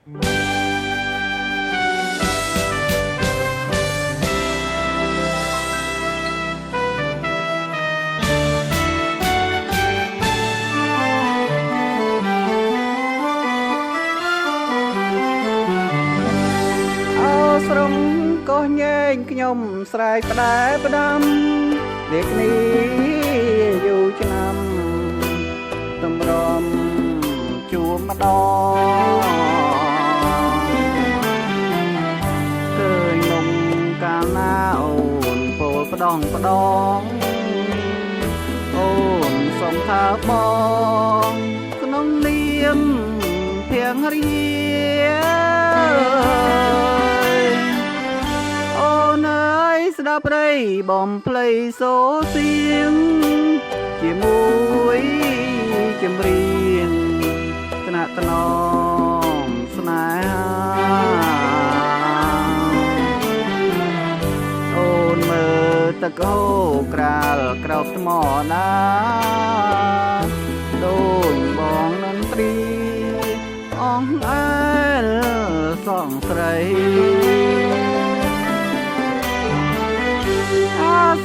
ស្រំក៏ញែងខ្ញុំស្រែកផ្ដែផ្ដាំវាគ្នាយូរឆ្នាំតម្រាំជួមម្ដងឃើញនំកាលណាអូនពោលផ្ដងផ្ដងអូនសុំថាបងក្នុងនាមភៀងរាស្ដាប់ព្រៃបំភ្លៃសូសៀងជាមួយចម្រៀងថ្នាក់ថ្នមស្នេហាអូនមើលទឹកហូរក្រាលក្រោបថ្មណាដូចបងនឹងត្រីអង្អែលសងស្រី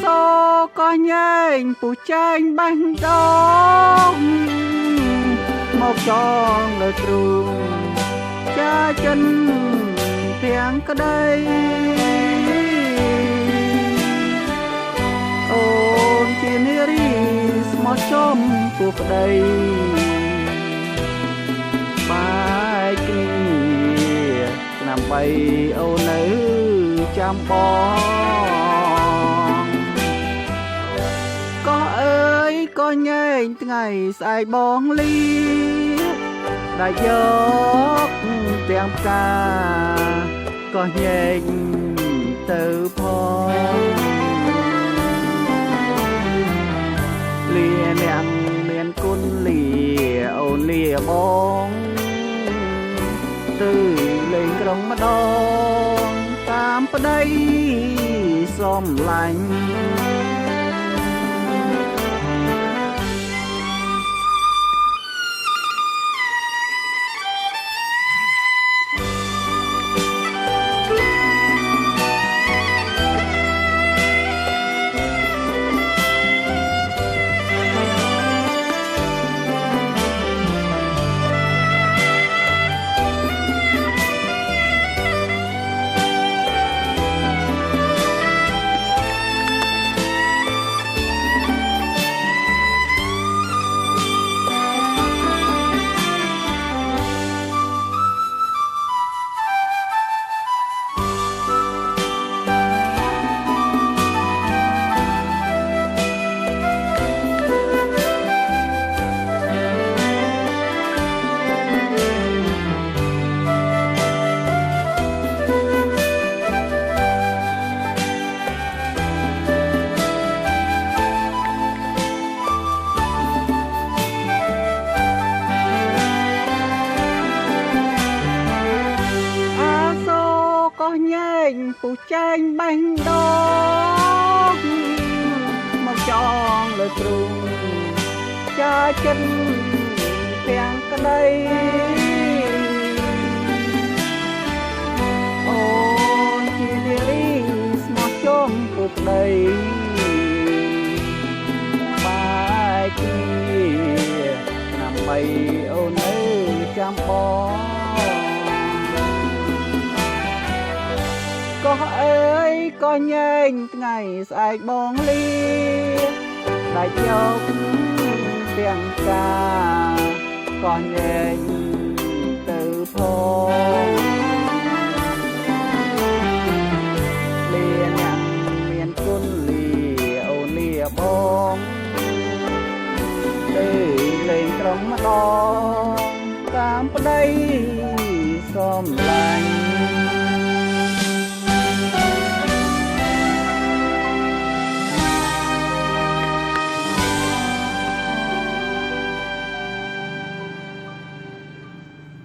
សូក៏ញែងពុះចែងបាញ់ដងមកចងលើទ្រូងចាចិនទាំងក្ដីអូនជានារីស្មោះចំពោះប្ដីបាយគ្នាឆ្នាំ3អូននៅចាំបងក៏អើយក៏ញែងថ្ងៃស្អែកបងលីដែលយកទាំងផ្កាក៏ញែងទៅផងលាអ្នកមានគុណលាអូនលាបងទៅលេងក្រុងម្ដងតាមប្តីសំឡាញ់ពុះចែងបាញ់ដងមកចងលើទ្រូងចាចិនទាំងក្ដីអូនជានារីស្មោះចំពោះប្ដីបាយគ្នាឆ្នាំ3អូននៅចាំបងក៏អើយក៏ញែងថ្ងៃស្អែកបងលីដាច់យកទាំងកាក៏ញែងទៅផងលាអ្នកមានគុណលាអូនលាបងទៅលេងក្រុងម្ដងតាមប្តីសំឡាញ់